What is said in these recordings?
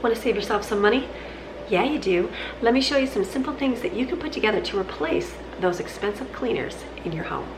Want to save yourself some money? Yeah, you do. Let me show you some simple things that you can put together to replace those expensive cleaners in your home.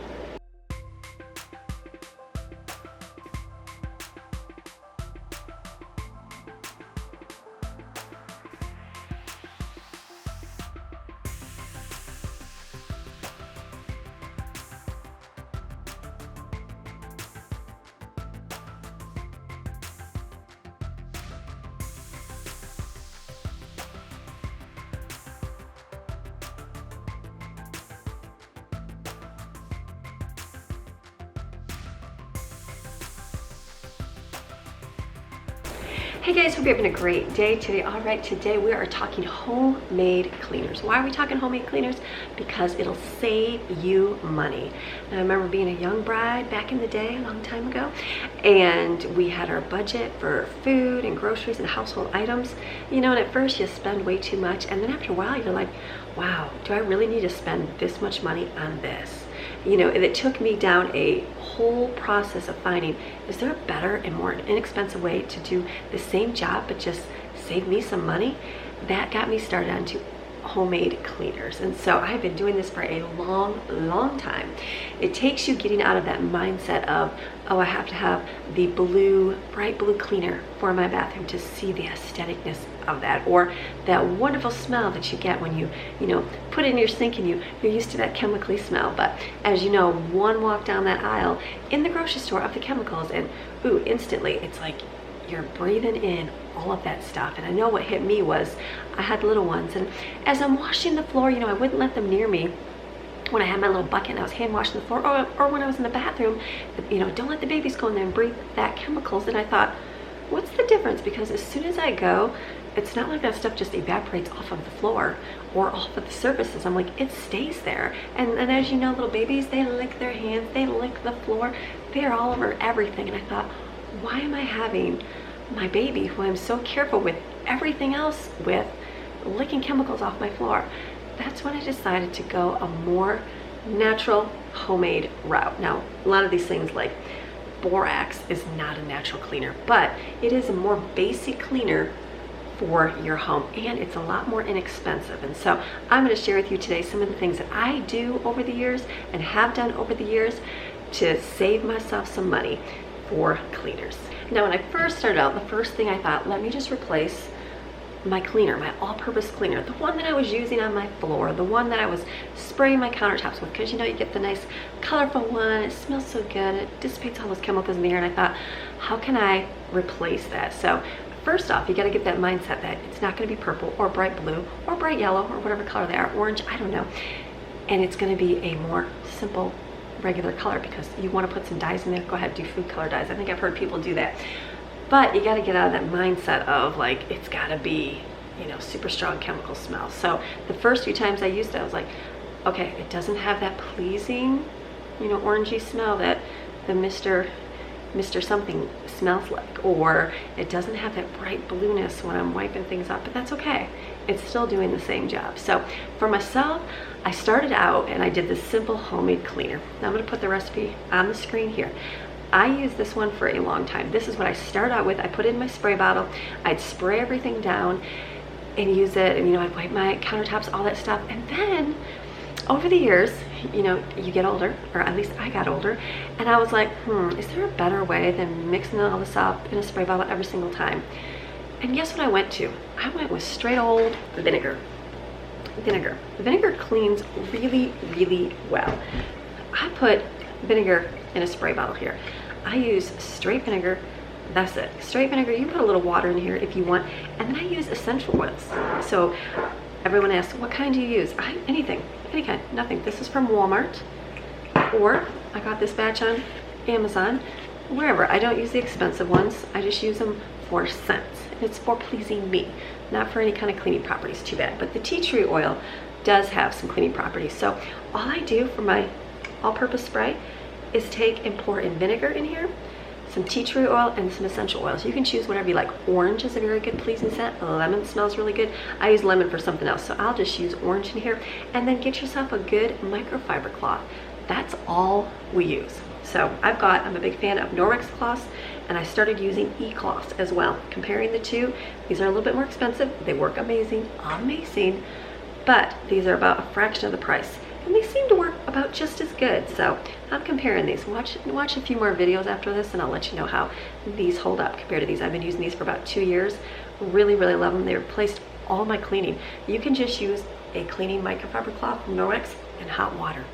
Hey guys, hope you're having a great day today. All right, today we are talking homemade cleaners. Why are we talking homemade cleaners? Because it'll save you money. And I remember being a young bride back in the day, a long time ago, and we had our budget for food and groceries and household items. You know, and at first you spend way too much, and then after a while you're like, wow, do I really need to spend this much money on this? You know, and it took me down a whole process of finding, is there a better and more inexpensive way to do the same job but just save me some money? That got me started onto homemade cleaners. And so I've been doing this for a long time. It takes you getting out of that mindset of, oh, I have to have the bright blue cleaner for my bathroom to see the aestheticness of that, or that wonderful smell that you get when you put it in your sink and you're used to that chemically smell. But as you know, one walk down that aisle in the grocery store of the chemicals, and ooh, instantly it's like you're breathing in all of that stuff. And I know what hit me was I had little ones, and as I'm washing the floor, I wouldn't let them near me when I had my little bucket and I was hand washing the floor, or when I was in the bathroom, don't let the babies go in there and breathe that chemicals. And I thought, what's the difference? Because as soon as I go, it's not like that stuff just evaporates off of the floor or off of the surfaces. I'm like, it stays there. And as you know, little babies, they lick their hands, they lick the floor, they're all over everything. And I thought, why am I having my baby, who I'm so careful with everything else with, licking chemicals off my floor? That's when I decided to go a more natural homemade route. Now, a lot of these things like borax is not a natural cleaner, but it is a more basic cleaner for your home, and it's a lot more inexpensive. And so I'm going to share with you today some of the things that I do over the years and have done over the years to save myself some money for cleaners. Now, when I first started out, the first thing I thought, let me just replace my cleaner, my all-purpose cleaner, the one that I was using on my floor, the one that I was spraying my countertops with, because you get the nice colorful one, it smells so good, it dissipates all those chemicals in the air. And I thought, how can I replace that? So first off, you got to get that mindset that it's not going to be purple or bright blue or bright yellow or whatever color they are, orange, I don't know, and it's going to be a more simple regular color, because you want to put some dyes in there. Go ahead, do food color dyes. I think I've heard people do that. But you got to get out of that mindset of like, it's got to be, super strong chemical smell. So the first few times I used it, I was like, okay, it doesn't have that pleasing, orangey smell that the Mr. something smells like, or it doesn't have that bright blueness when I'm wiping things up, but that's okay. It's still doing the same job. So for myself, I started out and I did this simple homemade cleaner. Now I'm going to put the recipe on the screen here. I used this one for a long time. This is what I started out with. I put it in my spray bottle. I'd spray everything down and use it, and I'd wipe my countertops, all that stuff. And then over the years, you get older, or at least I got older, and I was like, is there a better way than mixing all this up in a spray bottle every single time? And guess what I went to? I went with straight old vinegar. Vinegar cleans really well. I put vinegar in a spray bottle here. I use straight vinegar. That's it. Straight vinegar. You can put a little water in here if you want. And then I use essential oils. So everyone asks, what kind do you use? Anything. Any kind. Nothing. This is from Walmart. Or I got this batch on Amazon. Wherever. I don't use the expensive ones. I just use them for scents. It's for pleasing me, not for any kind of cleaning properties. Too bad. But the tea tree oil does have some cleaning properties. So all I do for my all-purpose spray is take and pour in vinegar in here, some tea tree oil, and some essential oils. You can choose whatever you like. Orange is a very good pleasing scent. Lemon smells really good. I use lemon for something else, so I'll just use orange in here. And then get yourself a good microfiber cloth. That's all we use. So I'm a big fan of Norwex cloths, and I started using e-cloths as well. Comparing the two, these are a little bit more expensive. They work amazing, but these are about a fraction of the price. And they seem to work about just as good. So I'm comparing these. Watch a few more videos after this and I'll let you know how these hold up compared to these. I've been using these for about 2 years. Really, really love them. They replaced all my cleaning. You can just use a cleaning microfiber cloth from Norwex and hot water.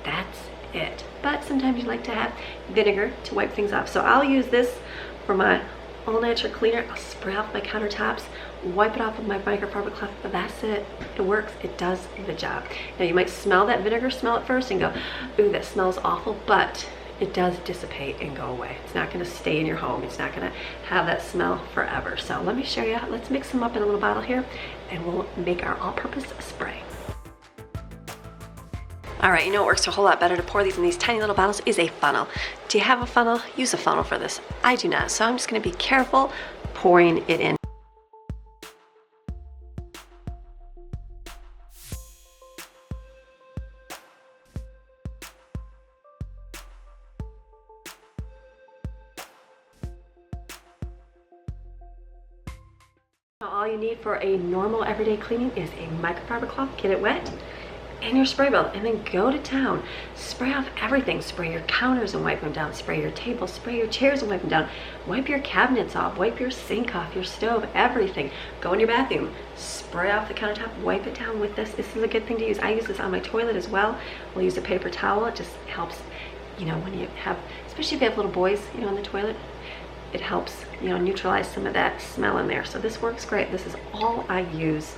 That's it. But sometimes you like to have vinegar to wipe things off. So I'll use this for my all natural cleaner. I'll spray off my countertops, wipe it off with my microfiber cloth, but that's it. It works. It does the job. Now you might smell that vinegar smell at first and go, ooh, that smells awful, but it does dissipate and go away. It's not going to stay in your home. It's not going to have that smell forever. So let me show you. Let's mix them up in a little bottle here and we'll make our all-purpose spray. All right, you know what works a whole lot better to pour these in these tiny little bottles is a funnel. Do you have a funnel? Use a funnel for this. I do not, so I'm just gonna be careful pouring it in. All you need for a normal everyday cleaning is a microfiber cloth, get it wet, and your spray bottle, and then go to town. Spray off everything. Spray your counters and wipe them down. Spray your tables, spray your chairs and wipe them down. Wipe your cabinets off, wipe your sink off, your stove, everything. Go in your bathroom, spray off the countertop, wipe it down with this. This is a good thing to use. I use this on my toilet as well. We'll use a paper towel. It just helps, you know, when you have, especially if you have little boys, you know, in the toilet, it helps, you know, neutralize some of that smell in there. So this works great. This is all I use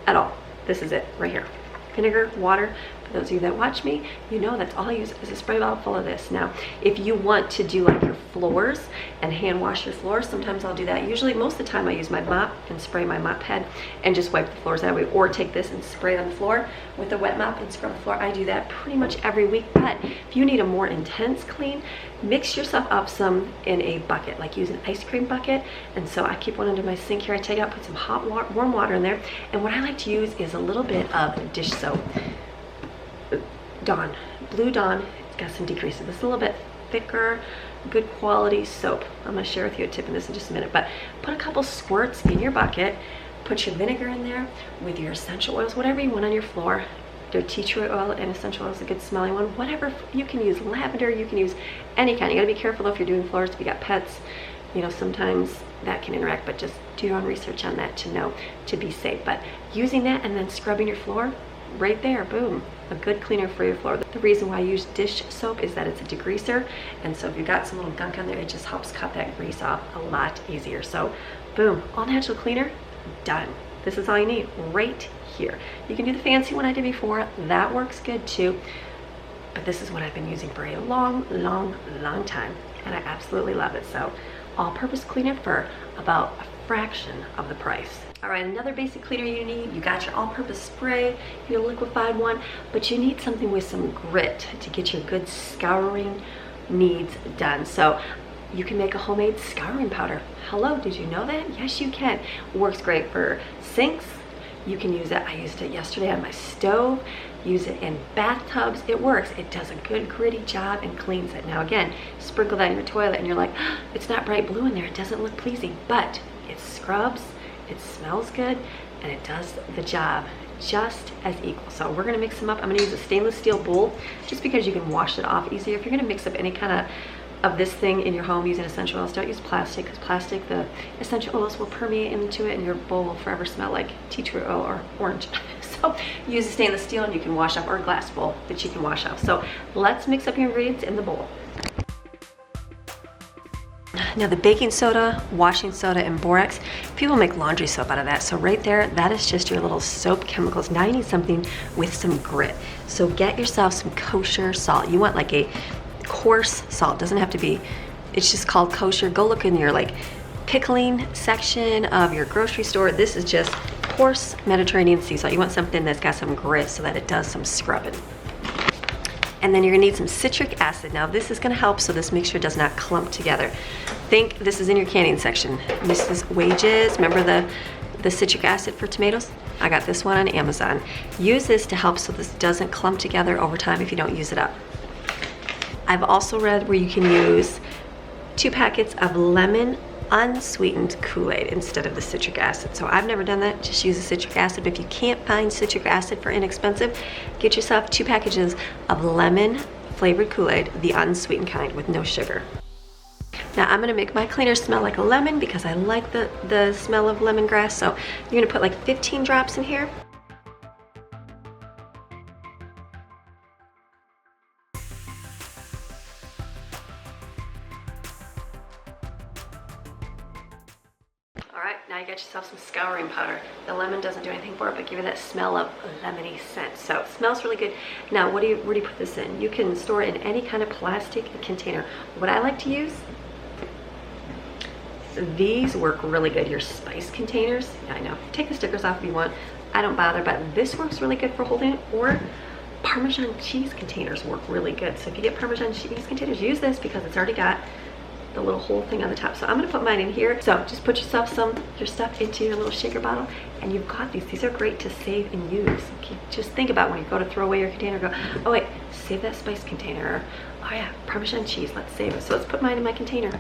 at all. This is it right here. Vinegar, water. For those of you that watch me, you know that's all I use is a spray bottle full of this. Now, if you want to do like your floors and hand wash your floors, sometimes I'll do that. Usually, most of the time I use my mop and spray my mop head and just wipe the floors that way, or take this and spray it on the floor with a wet mop and scrub the floor. I do that pretty much every week, but if you need a more intense clean, mix yourself up some in a bucket, like use an ice cream bucket. And so I keep one under my sink here. I take it out, put some hot water, warm water in there, and what I like to use is a little bit of dish soap. Dawn, Blue Dawn. It's got some degreaser. This is a little bit thicker, good quality soap. I'm going to share with you a tip in this in just a minute, but put a couple squirts in your bucket, put your vinegar in there with your essential oils, whatever you want on your floor. Their tea tree oil and essential oil is a good smelling one. Whatever you can use, lavender, you can use any kind. You got to be careful though if you're doing floors. If you got pets, you know, sometimes that can interact, but just do your own research on that to know to be safe. But using that and then scrubbing your floor, right there, boom, a good cleaner for your floor. The reason why I use dish soap is that it's a degreaser, and so if you've got some little gunk on there, it just helps cut that grease off a lot easier. So boom, all natural cleaner, done. This is all you need right here. You can do the fancy one I did before, that works good too, but this is what I've been using for a long time, and I absolutely love it. So all-purpose cleaner for about a fraction of the price. All right, another basic cleaner you need, you got your all-purpose spray, your liquefied one, but you need something with some grit to get your good scouring needs done. So you can make a homemade scouring powder. Hello, did you know that? Yes, you can. Works great for sinks. You can use it. I used it yesterday on my stove. Use it in bathtubs. It works. It does a good gritty job and cleans it. Now again, sprinkle that in your toilet and you're like, oh, it's not bright blue in there. It doesn't look pleasing, but it scrubs, it smells good, and it does the job just as equal. So we're gonna mix them up. I'm gonna use a stainless steel bowl just because you can wash it off easier. If you're gonna mix up any kind of this thing in your home using essential oils, don't use plastic, because plastic, the essential oils will permeate into it and your bowl will forever smell like tea tree oil or orange. So use a stainless steel and you can wash off, or a glass bowl that you can wash off. So let's mix up your ingredients in the bowl. Now the baking soda, washing soda, and borax, people make laundry soap out of that. So right there, that is just your little soap chemicals. Now you need something with some grit. So get yourself some kosher salt. You want like a coarse salt. Doesn't have to be, it's just called kosher. Go look in your like pickling section of your grocery store. This is just coarse Mediterranean sea salt. You want something that's got some grit so that it does some scrubbing. And then you're gonna need some citric acid. Now this is gonna help so this mixture does not clump together. Think this is in your canning section. Mrs. Wages, remember the citric acid for tomatoes? I got this one on Amazon. Use this to help so this doesn't clump together over time if you don't use it up. I've also read where you can use 2 packets of lemon unsweetened Kool-Aid instead of the citric acid. So I've never done that, just use the citric acid. But if you can't find citric acid for inexpensive, get yourself 2 packages of lemon flavored Kool-Aid, the unsweetened kind with no sugar. Now I'm gonna make my cleaner smell like a lemon because I like the smell of lemongrass. So you're gonna put like 15 drops in here. Alright, now you got yourself some scouring powder. The lemon doesn't do anything for it, but give it that smell of lemony scent. So it smells really good. Now where do you put this in? You can store it in any kind of plastic container. What I like to use, these work really good. Your spice containers, I know, take the stickers off if you want. I don't bother, but this works really good for holding it. Or Parmesan cheese containers work really good. So if you get Parmesan cheese containers, use this because it's already got the little whole thing on the top. So I'm gonna put mine in here. So just put yourself your stuff into your little shaker bottle, and you've got these. These are great to save and use. Okay, just think about when you go to throw away your container, go, oh wait, save that spice container. Or, oh yeah, Parmesan cheese, let's save it. So let's put mine in my container.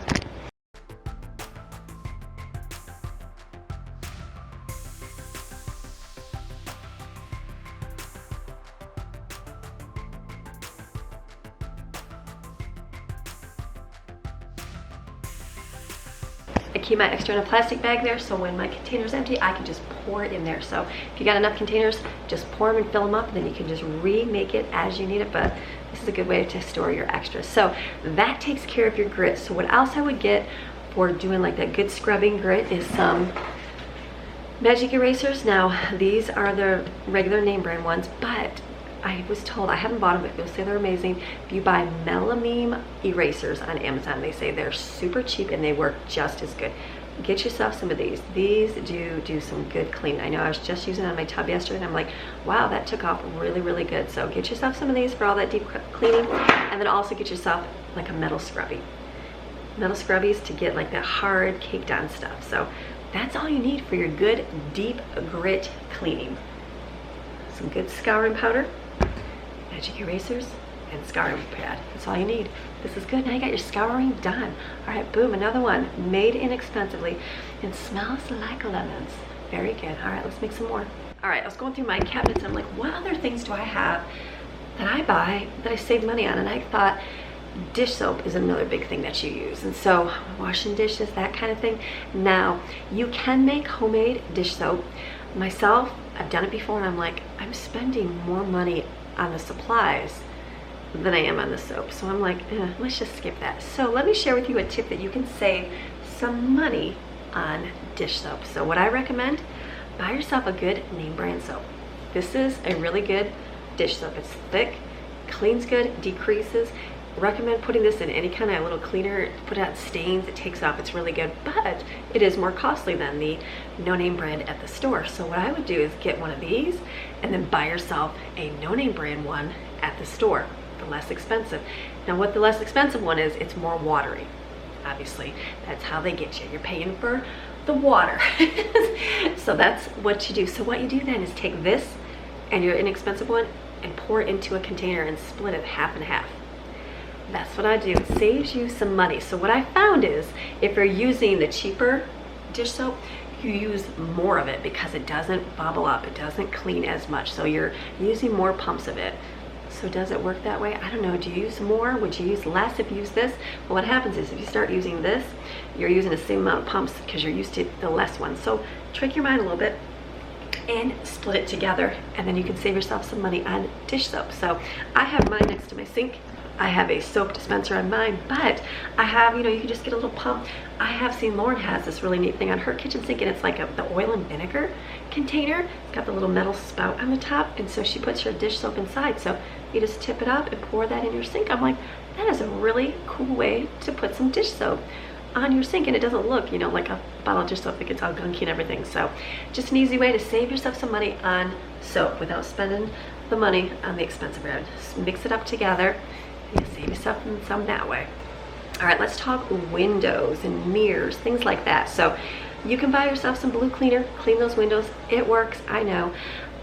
I keep my extra in a plastic bag there, so when my container's empty, I can just pour it in there. So if you got enough containers, just pour them and fill them up, and then you can just remake it as you need it. But this is a good way to store your extras. So that takes care of your grit. So what else I would get for doing like that good scrubbing grit is some magic erasers. Now these are the regular name brand ones, but I was told, I haven't bought them, but you'll say they're amazing. If you buy melamine erasers on Amazon, they say they're super cheap and they work just as good. Get yourself some of these. These do some good cleaning. I know I was just using it on my tub yesterday, and I'm like, wow, that took off really, really good. So get yourself some of these for all that deep cleaning, and then also get yourself like a metal scrubby. Metal scrubbies to get like that hard caked on stuff. So that's all you need for your good deep grit cleaning. Some good scouring powder, magic erasers, and scouring pad. That's all you need. This is good. Now you got your scouring done. All right, boom, another one made inexpensively and smells like lemons. Very good. All right, let's make some more. All right, I was going through my cabinets and I'm like, what other things do I have that I buy that I save money on? And I thought dish soap is another big thing that you use. And so washing dishes, that kind of thing. Now you can make homemade dish soap. Myself, I've done it before, and I'm like, I'm spending more money on the supplies than I am on the soap. So I'm like, let's just skip that. So let me share with you a tip that you can save some money on dish soap. So what I recommend, buy yourself a good name brand soap. This is a really good dish soap. It's thick, cleans good, decreases. Recommend putting this in any kind of little cleaner, put out stains, it takes off, it's really good, but it is more costly than the no-name brand at the store. So what I would do is get one of these and then buy yourself a no-name brand one at the store, the less expensive. Now what the less expensive one is, it's more watery. Obviously, that's how they get you. You're paying for the water. So that's what you do. So what you do then is take this and your inexpensive one and pour it into a container and split it half and half. That's what I do. It saves you some money. So what I found is if you're using the cheaper dish soap, you use more of it because it doesn't bubble up. It doesn't clean as much. So you're using more pumps of it. So does it work that way? I don't know. Do you use more? Would you use less if you use this? Well, what happens is if you start using this, you're using the same amount of pumps because you're used to the less one. So trick your mind a little bit and split it together, and then you can save yourself some money on dish soap. So I have mine next to my sink. I have a soap dispenser on mine, but I have, you can just get a little pump. I have seen Lauren has this really neat thing on her kitchen sink, and it's like the oil and vinegar container. It's got the little metal spout on the top, and so she puts her dish soap inside. So you just tip it up and pour that in your sink. I'm like, that is a really cool way to put some dish soap on your sink, and it doesn't look, like a bottle of dish soap that gets all gunky and everything. So just an easy way to save yourself some money on soap without spending the money on the expensive brand. Just mix it up together. You save yourself some that way. All right, let's talk windows and mirrors, things like that. So you can buy yourself some blue cleaner, clean those windows. It works, I know,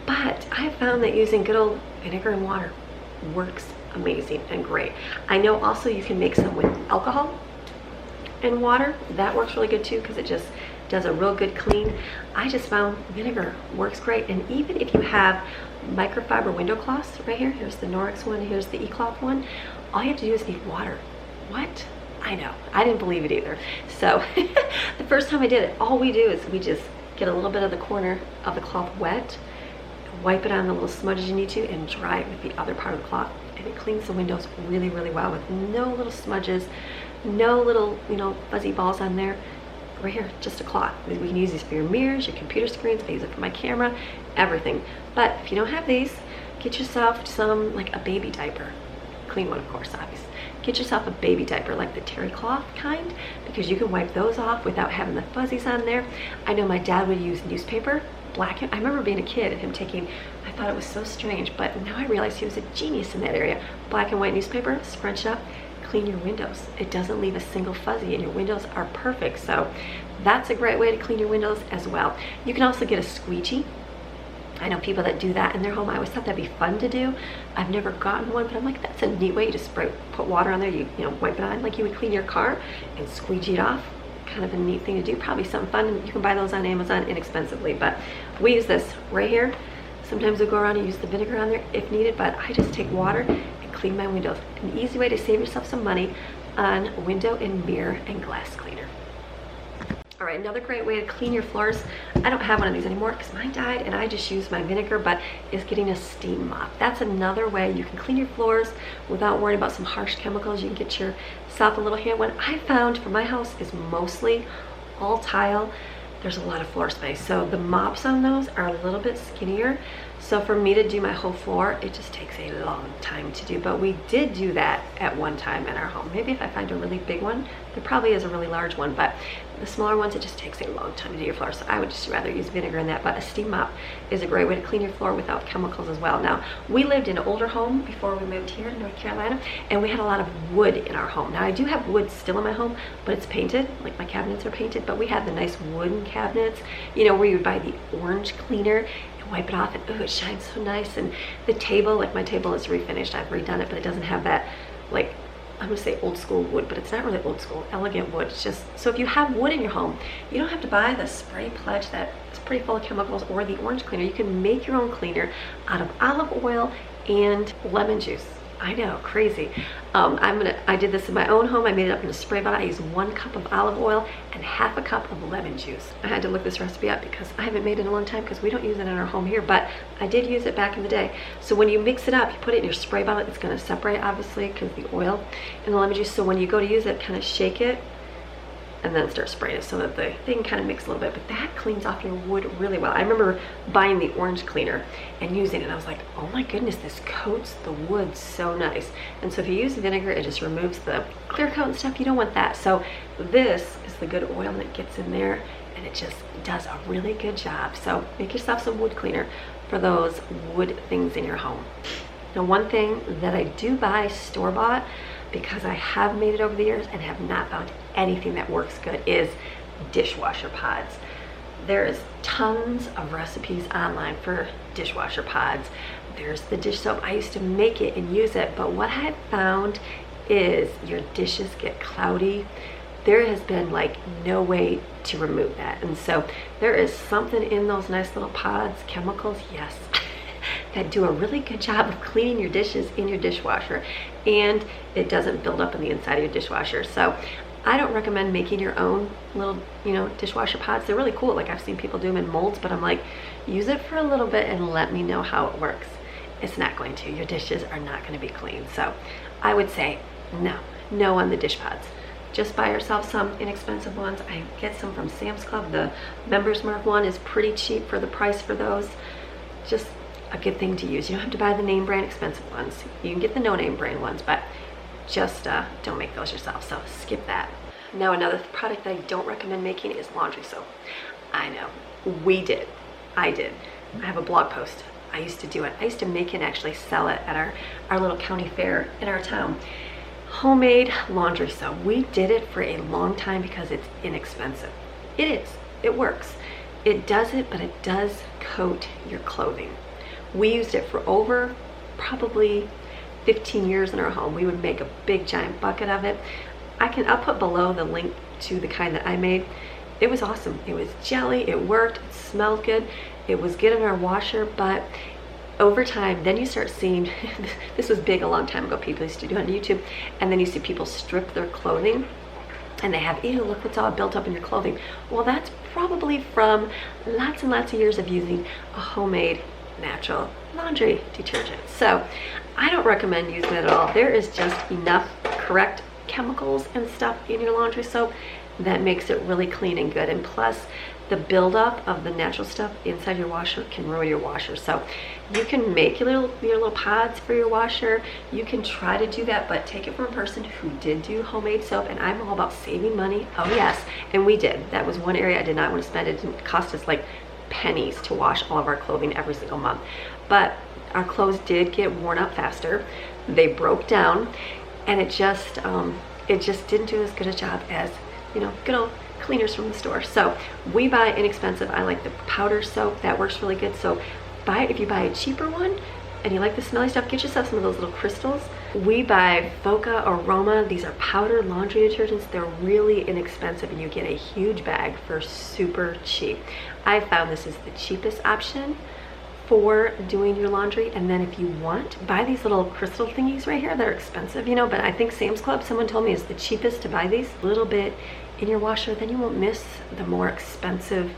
but I have found that using good old vinegar and water works amazing and great. I know also you can make some with alcohol. and water, that works really good too because it just does a real good clean. I just found vinegar works great. And even if you have microfiber window cloths right here, here's the Norix one, here's the e-cloth one, all you have to do is need water. What? I know, I didn't believe it either. So the first time I did it, all we do is we just get a little bit of the corner of the cloth wet, wipe it on the little smudges you need to, and dry it with the other part of the cloth. And it cleans the windows really, really well with no little smudges, no little, fuzzy balls on there. Right here, just a cloth. We can use these for your mirrors, your computer screens. I use it for my camera, everything. But if you don't have these, get yourself some, like a baby diaper. Clean one, of course, obviously. Get yourself a baby diaper, like the terry cloth kind, because you can wipe those off without having the fuzzies on there. I know my dad would use newspaper, I remember being a kid and him taking, I thought it was so strange, but now I realize he was a genius in that area. Black and white newspaper, scrunch up, clean your windows. It doesn't leave a single fuzzy and your windows are perfect. So that's a great way to clean your windows as well. You can also get a squeegee. I know people that do that in their home. I always thought that'd be fun to do. I've never gotten one, but I'm like, that's a neat way. You just put water on there, you wipe it on like you would clean your car and squeegee it off. Kind of a neat thing to do, probably something fun. You can buy those on Amazon inexpensively, but we use this right here. Sometimes we'll go around and use the vinegar on there if needed, but I just take water and clean my windows. An easy way to save yourself some money on window and mirror and glass cleaner. All right, another great way to clean your floors. I don't have one of these anymore because mine died and I just use my vinegar, but is getting a steam mop. That's another way you can clean your floors without worrying about some harsh chemicals. You can get yourself a little hand. What I found for my house is mostly all tile. There's a lot of floor space, so the mops on those are a little bit skinnier. So for me to do my whole floor, it just takes a long time to do, but we did do that at one time in our home. Maybe if I find a really big one, there probably is a really large one, but the smaller ones, it just takes a long time to do your floor. So I would just rather use vinegar in that, but a steam mop is a great way to clean your floor without chemicals as well. Now, we lived in an older home before we moved here to North Carolina, and we had a lot of wood in our home. Now, I do have wood still in my home, but it's painted, like my cabinets are painted, but we had the nice wooden cabinets, where you would buy the orange cleaner, wipe it off, and oh, it shines so nice. And the table, like my table is refinished, I've redone it, but it doesn't have that, like, I'm gonna say old school wood, but it's not really old school, elegant wood. It's just, so if you have wood in your home, you don't have to buy the spray pledge that is pretty full of chemicals or the orange cleaner. You can make your own cleaner out of olive oil and lemon juice. I know, crazy. I did this in my own home. I made it up in a spray bottle. I used 1 cup of olive oil and half a cup of lemon juice. I had to look this recipe up because I haven't made it in a long time because we don't use it in our home here, but I did use it back in the day. So when you mix it up, you put it in your spray bottle, it's gonna separate obviously because the oil and the lemon juice. So when you go to use it, kind of shake it and then start spraying it so that the thing kind of mix a little bit, but that cleans off your wood really well. I remember buying the orange cleaner and using it, and I was like, oh my goodness, this coats the wood so nice. And so if you use vinegar, it just removes the clear coat and stuff. You don't want that. So this is the good oil that gets in there, and it just does a really good job. So make yourself some wood cleaner for those wood things in your home. Now, one thing that I do buy store-bought, because I have made it over the years and have not found anything that works good, is dishwasher pods. There's tons of recipes online for dishwasher pods. There's the dish soap. I used to make it and use it, but what I've found is your dishes get cloudy. There has been like no way to remove that. And so there is something in those nice little pods, chemicals, yes, that do a really good job of cleaning your dishes in your dishwasher, and it doesn't build up in the inside of your dishwasher. So I don't recommend making your own little, dishwasher pods. They're really cool. Like, I've seen people do them in molds, but I'm like, use it for a little bit and let me know how it works. It's not going to. Your dishes are not going to be clean. So I would say no on the dish pods. Just buy yourself some inexpensive ones. I get some from Sam's Club. The Members Mark one is pretty cheap for the price for those. Just a good thing to use. You don't have to buy the name brand expensive ones. You can get the no name brand ones, but just don't make those yourself. So skip that. Now, another product that I don't recommend making is laundry soap. I know, I did. I have a blog post. I used to do it. I used to make it and actually sell it at our little county fair in our town. Homemade laundry soap. We did it for a long time because it's inexpensive. It is. It works. It does it, but it does coat your clothing. We used it for over probably 15 years in our home. We would make a big giant bucket of it. I'll put below the link to the kind that I made, it was awesome. It was jelly, it worked, it smelled good, it was good in our washer. But over time, then you start seeing, this was big a long time ago, people used to do it on YouTube, and then you see people strip their clothing and they have, ew, look what's all built up in your clothing. Well, that's probably from lots and lots of years of using a homemade natural laundry detergent. So I don't recommend using it at all. There is just enough correct chemicals and stuff in your laundry soap that makes it really clean and good. And plus, the buildup of the natural stuff inside your washer can ruin your washer. So you can make your little pods for your washer. You can try to do that, but take it from a person who did do homemade soap. And I'm all about saving money. Oh yes, and we did. That was one area I did not want to spend. It didn't cost us like pennies to wash all of our clothing every single month. But our clothes did get worn out faster. They broke down, and it just didn't do as good a job as, you know, good old cleaners from the store. So we buy inexpensive. I like the powder soap. That works really good. So if you buy a cheaper one and you like the smelly stuff, get yourself some of those little crystals. We buy Foca Aroma. These are powder laundry detergents. They're really inexpensive and you get a huge bag for super cheap. I found this is the cheapest option for doing your laundry. And then if you want, buy these little crystal thingies right here. They're expensive, you know, but I think Sam's Club, someone told me, is the cheapest to buy these. A little bit in your washer, then you won't miss the more expensive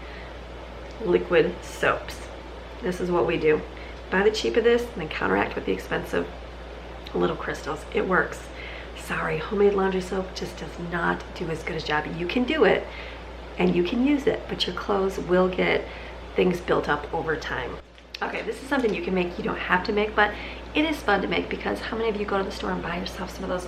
liquid soaps. This is what we do. Buy the cheap of this and then counteract with the expensive little crystals. It works. Sorry, homemade laundry soap just does not do as good a job. You can do it and you can use it, but your clothes will get things built up over time. Okay, this is something you can make. You don't have to make, but it is fun to make, because how many of you go to the store and buy yourself some of those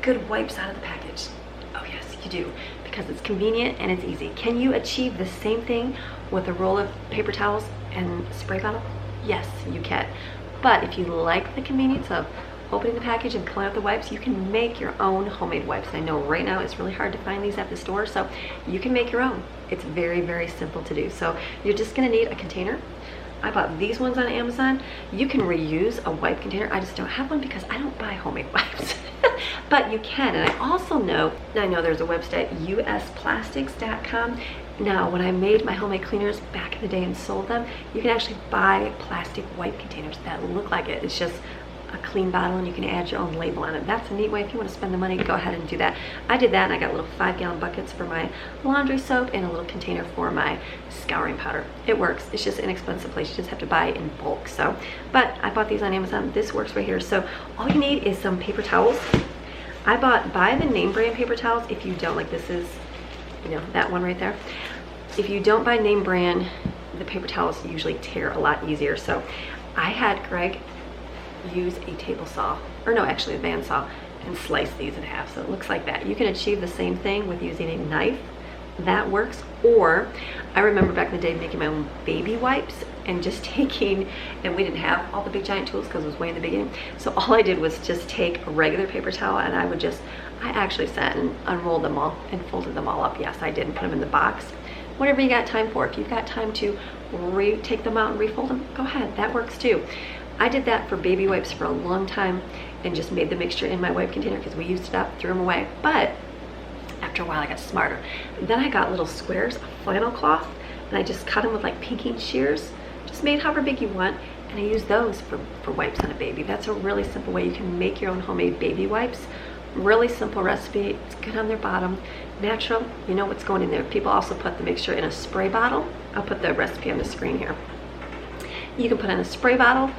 good wipes out of the package? Oh yes, you do, because it's convenient and it's easy. Can you achieve the same thing with a roll of paper towels and spray bottle? Yes, you can. But if you like the convenience of opening the package and pulling out the wipes, you can make your own homemade wipes. I know right now it's really hard to find these at the store, so you can make your own. It's very, very simple to do. So you're just gonna need a container. I bought these ones on Amazon. You can reuse a wipe container. I just don't have one because I don't buy homemade wipes. But you can. And I also know, I know there's a website, usplastics.com. Now, when I made my homemade cleaners back in the day and sold them, you can actually buy plastic wipe containers that look like it. It's just a clean bottle and you can add your own label on it. That's a neat way. If you want to spend the money, go ahead and do that. I did that, and I got little 5-gallon buckets for my laundry soap and a little container for my scouring powder. It works. It's just an inexpensive place. You just have to buy in bulk. So, but I bought these on Amazon. This works right here. So all you need is some paper towels. Buy the name brand paper towels. If you don't, like this is, you know, that one right there. If you don't buy name brand, the paper towels usually tear a lot easier. So I had Greg use a table saw, or no, actually a bandsaw, and slice these in half. So it looks like that. You can achieve the same thing with using a knife. That works. Or I remember back in the day making my own baby wipes and just taking, and we didn't have all the big giant tools because it was way in the beginning. So all I did was just take a regular paper towel, and I actually sat and unrolled them all and folded them all up. Yes, I did, and put them in the box. Whatever you got time for. If you've got time to take them out and refold them, go ahead. That works too. I did that for baby wipes for a long time and just made the mixture in my wipe container because we used it up, threw them away. But after a while I got smarter. Then I got little squares of flannel cloth, and I just cut them with like pinking shears, just made however big you want, and I use those for wipes on a baby. That's a really simple way you can make your own homemade baby wipes. Really simple recipe. It's good on their bottom, natural. You know what's going in there. People also put the mixture in a spray bottle. I'll put the recipe on the screen here. You can put in a spray bottle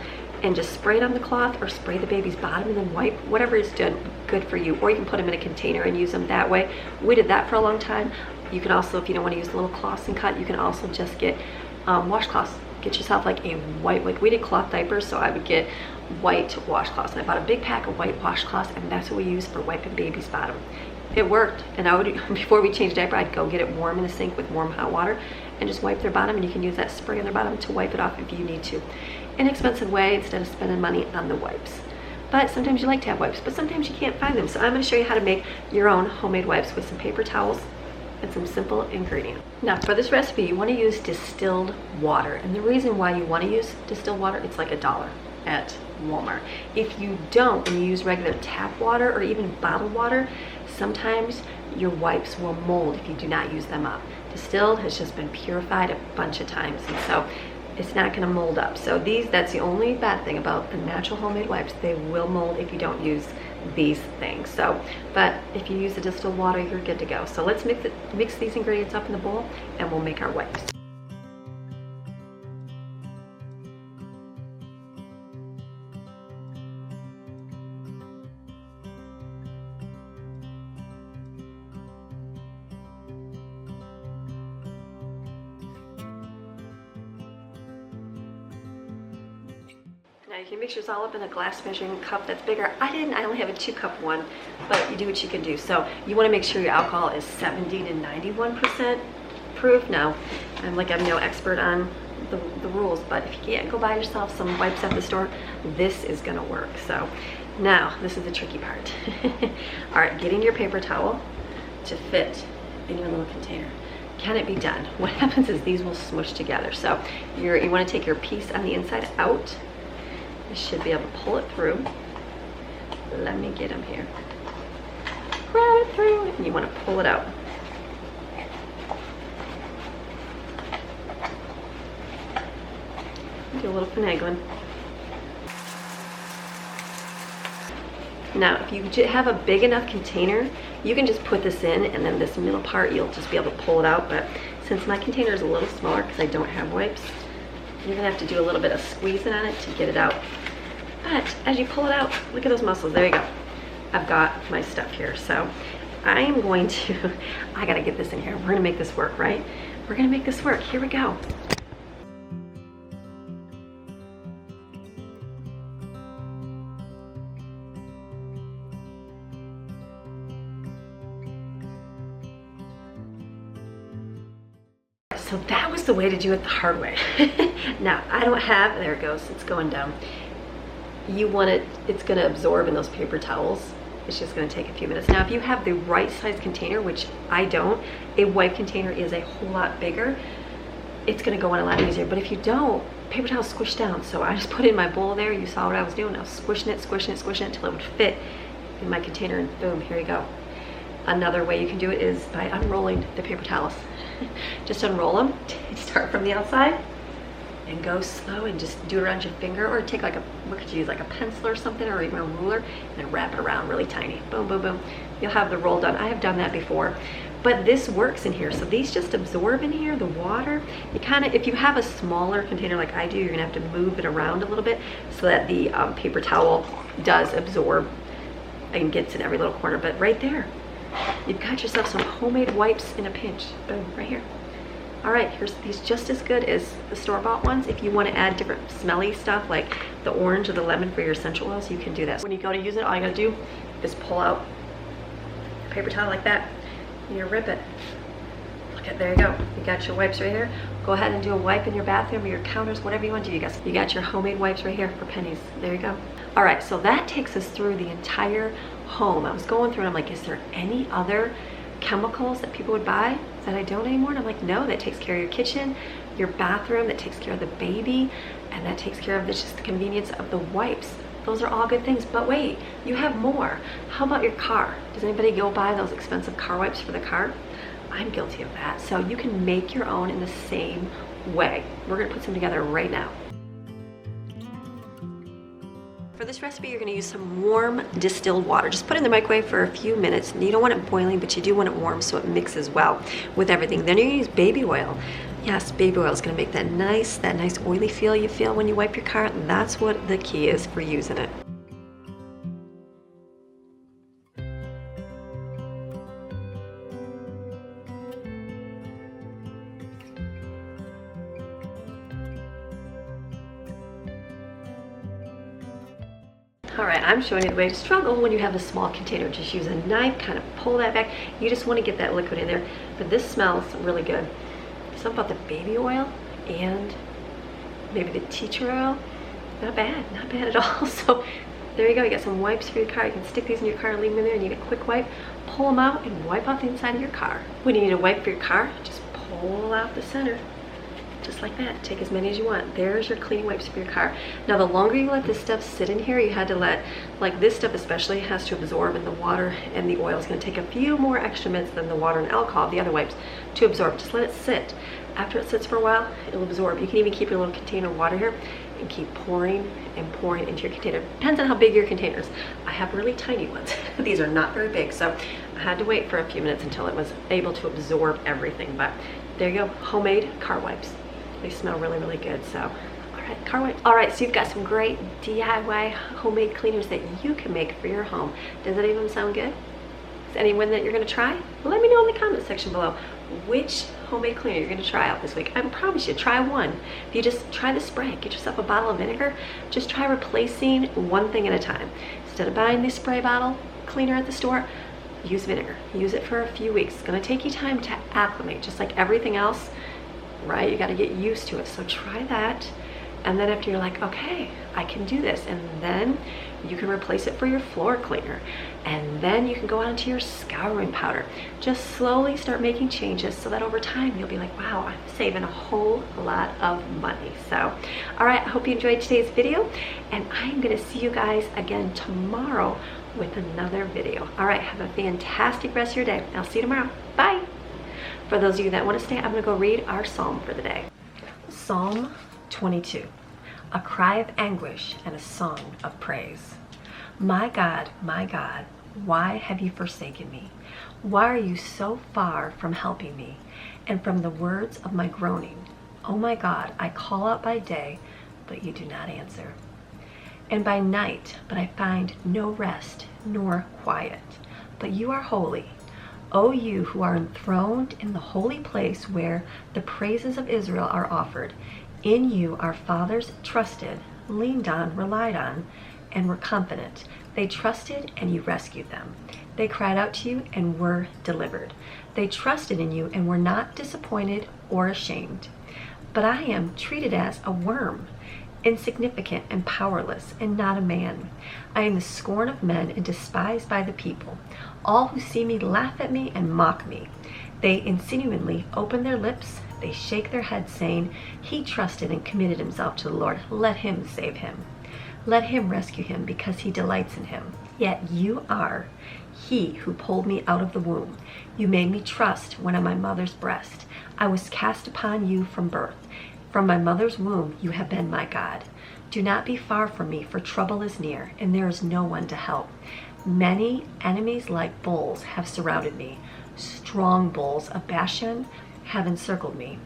and just spray it on the cloth, or spray the baby's bottom and then wipe, whatever is good for you. Or you can put them in a container and use them that way. We did that for a long time. You can also, if you don't want to use the little cloths and cut, you can also just get washcloths. Get yourself like a white, like we did cloth diapers, so I would get white washcloths. And I bought a big pack of white washcloths, and that's what we use for wiping baby's bottom. It worked. And I would, before we changed diaper, I'd go get it warm in the sink with warm hot water and just wipe their bottom, and you can use that spray on their bottom to wipe it off if you need to. Inexpensive way instead of spending money on the wipes. But sometimes you like to have wipes, but sometimes you can't find them. So I'm going to show you how to make your own homemade wipes with some paper towels and some simple ingredients. Now for this recipe, you want to use distilled water. And the reason why you want to use distilled water, it's like $1 at Walmart. If you don't, and you use regular tap water or even bottled water, sometimes your wipes will mold if you do not use them up. Distilled has just been purified a bunch of times, and so it's not going to mold up. So that's the only bad thing about the natural homemade wipes. They will mold if you don't use these things. So, but if you use the distilled water, you're good to go. So let's mix these ingredients up in the bowl, and we'll make our wipes. Now you can mix yours all up in a glass measuring cup that's bigger. I only have a 2-cup one, but you do what you can do. So you want to make sure your alcohol is 70 to 91% proof. Now, I'm no expert on the rules, but if you can't go buy yourself some wipes at the store, this is gonna work. So now, this is the tricky part. All right, getting your paper towel to fit in your little container. Can it be done? What happens is these will smush together. So you want to take your piece on the inside out. You should be able to pull it through. Let me get them here. Grab it through, and you want to pull it out. Do a little finagling. Now, if you have a big enough container, you can just put this in, and then this middle part, you'll just be able to pull it out. But since my container is a little smaller because I don't have wipes, you're gonna have to do a little bit of squeezing on it to get it out. But as you pull it out, look at those muscles. There you go. I've got my stuff here. So I am going to, I gotta get this in here. We're gonna make this work, right? We're gonna make this work. Here we go. So that was the way to do it the hard way. Now, I don't have, there it goes, it's going down. You want it, it's gonna absorb in those paper towels. It's just gonna take a few minutes. Now, if you have the right size container, which I don't, a wipe container is a whole lot bigger, it's gonna go on a lot easier. But if you don't, paper towels squish down. So I just put it in my bowl there. You saw what I was doing. I was squishing it until it would fit in my container, and boom, here you go. Another way you can do it is by unrolling the paper towels. Just unroll them, start from the outside and go slow and just do it around your finger, or take like what could you use, like a pencil or something, or even a ruler, and then wrap it around really tiny. Boom, boom, boom. You'll have the roll done. I have done that before, but this works in here. So these just absorb in here, the water. You kind of, if you have a smaller container like I do, you're gonna have to move it around a little bit so that the paper towel does absorb and gets in every little corner. But right there, you've got yourself some homemade wipes in a pinch. Boom, right here. All right, here's these, just as good as the store-bought ones. If you want to add different smelly stuff like the orange or the lemon for your essential oils, you can do that. When you go to use it, all you gotta do is pull out a paper towel like that, and you rip it. Look at, there you go. You got your wipes right here. Go ahead and do a wipe in your bathroom or your counters, whatever you want to do. You got your homemade wipes right here for pennies. There you go. All right, so that takes us through the entire home. I was going through and I'm like, is there any other chemicals that people would buy that I don't anymore? And I'm like, no, that takes care of your kitchen, your bathroom, that takes care of the baby, and that takes care of just the convenience of the wipes. Those are all good things, but wait, you have more. How about your car? Does anybody go buy those expensive car wipes for the car? I'm guilty of that. So you can make your own in the same way. We're gonna put some together right now. For this recipe, you're gonna use some warm distilled water. Just put it in the microwave for a few minutes. You don't want it boiling, but you do want it warm so it mixes well with everything. Then you're gonna use baby oil. Yes, baby oil is gonna make that nice oily feel you feel when you wipe your car. That's what the key is for using it. All right, I'm showing you the way to struggle when you have a small container. Just use a knife, kind of pull that back. You just want to get that liquid in there. But this smells really good. Something about the baby oil and maybe the teacher oil. Not bad at all. So there you go. You got some wipes for your car. You can stick these in your car and leave them in there, and you get a quick wipe. Pull them out and wipe off the inside of your car. When you need a wipe for your car, just pull out the center. just like that. Take as many as you want. There's your cleaning wipes for your car. Now the longer you let this stuff sit in here, you had to let, like this stuff especially has to absorb in the water, and the oil is going to take a few more extra minutes than the water and alcohol, the other wipes, to absorb. Just let it sit. After it sits for a while, it'll absorb. You can even keep in a little container of water here and keep pouring and pouring into your container. Depends on how big your container is. I have really tiny ones. These are not very big, so I had to wait for a few minutes until it was able to absorb everything. But there you go, homemade car wipes. They smell really, really good. So, all right, car wipes. All right, so you've got some great DIY homemade cleaners that you can make for your home. Does any of them sound good? Is anyone that you're gonna try? Let me know in the comment section below which homemade cleaner you're going to try out this week. I promise you, try one. If you just try the spray, get yourself a bottle of vinegar, just try replacing one thing at a time. Instead of buying the spray bottle cleaner at the store, use vinegar. Use it for a few weeks. It's going to take you time to acclimate, just like everything else, right? You got to get used to it. So try that. And then after you're like, okay, I can do this, and then you can replace it for your floor cleaner, and then you can go on to your scouring powder. Just slowly start making changes so that over time you'll be like, wow, I'm saving a whole lot of money. So, all right, I hope you enjoyed today's video, and I'm gonna see you guys again tomorrow with another video. All right, have a fantastic rest of your day. I'll see you tomorrow. Bye. For those of you that want to stay, I'm gonna go read our psalm for the day. Psalm 22, a cry of anguish and a song of praise. My God, why have you forsaken me? Why are you so far from helping me and from the words of my groaning? Oh my God, I call out by day, but you do not answer, and by night, but I find no rest nor quiet. But you are holy, O you who are enthroned in the holy place where the praises of Israel are offered. In you our fathers trusted, leaned on, relied on, and were confident. They trusted and you rescued them. They cried out to you and were delivered. They trusted in you and were not disappointed or ashamed. But I am treated as a worm, insignificant and powerless, and not a man. I am the scorn of men and despised by the people. All who see me laugh at me and mock me. They insinuantly open their lips. They shake their heads, saying, he trusted and committed himself to the Lord. Let him save him. Let him rescue him, because he delights in him. Yet you are he who pulled me out of the womb. You made me trust when on my mother's breast. I was cast upon you from birth. From my mother's womb you have been my God. Do not be far from me, for trouble is near, and there is no one to help. Many enemies like bulls have surrounded me. Strong bulls of Bashan have encircled me.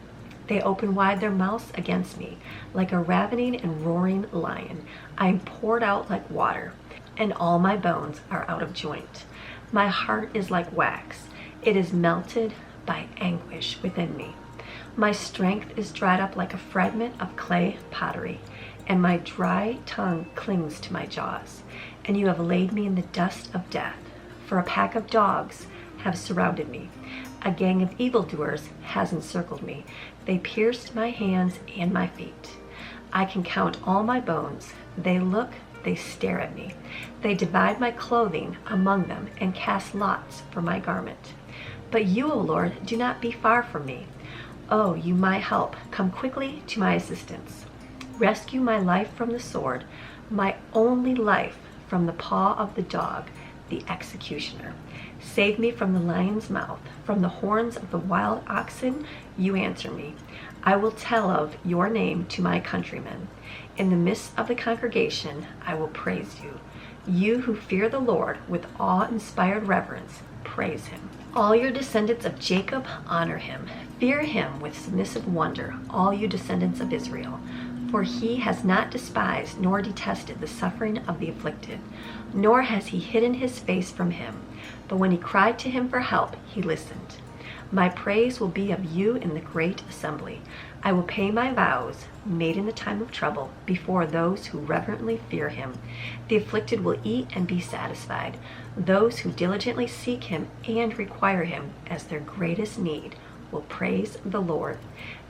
They open wide their mouths against me, like a ravening and roaring lion. I am poured out like water, and all my bones are out of joint. My heart is like wax. It is melted by anguish within me. My strength is dried up like a fragment of clay pottery, and my dry tongue clings to my jaws. And you have laid me in the dust of death, for a pack of dogs have surrounded me. A gang of evildoers has encircled me. They pierced my hands and my feet. I can count all my bones. They look, they stare at me. They divide my clothing among them and cast lots for my garment. But you, O Lord, do not be far from me. Oh, you my help, come quickly to my assistance. Rescue my life from the sword, my only life from the paw of the dog, the executioner. Save me from the lion's mouth, from the horns of the wild oxen. You answer me. I will tell of your name to my countrymen. In the midst of the congregation, I will praise you. You who fear the Lord with awe-inspired reverence, praise him. All your descendants of Jacob, honor him. Fear him with submissive wonder, all you descendants of Israel. For he has not despised nor detested the suffering of the afflicted, nor has he hidden his face from him. But when he cried to him for help, he listened. My praise will be of you in the great assembly. I will pay my vows, made in the time of trouble, before those who reverently fear him. The afflicted will eat and be satisfied. Those who diligently seek him and require him as their greatest need will praise the Lord.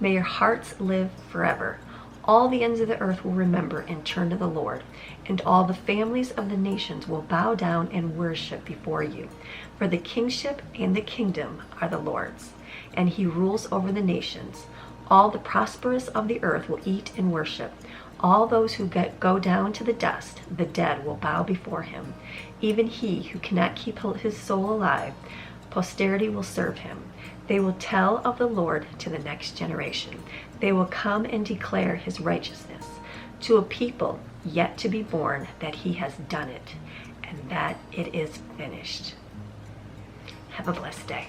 May your hearts live forever. All the ends of the earth will remember and turn to the Lord, and all the families of the nations will bow down and worship before you. For the kingship and the kingdom are the Lord's, and he rules over the nations. All the prosperous of the earth will eat and worship. All those who go down to the dust, the dead, will bow before him. Even he who cannot keep his soul alive, posterity will serve him. They will tell of the Lord to the next generation. They will come and declare his righteousness to a people yet to be born, that he has done it and that it is finished. Have a blessed day.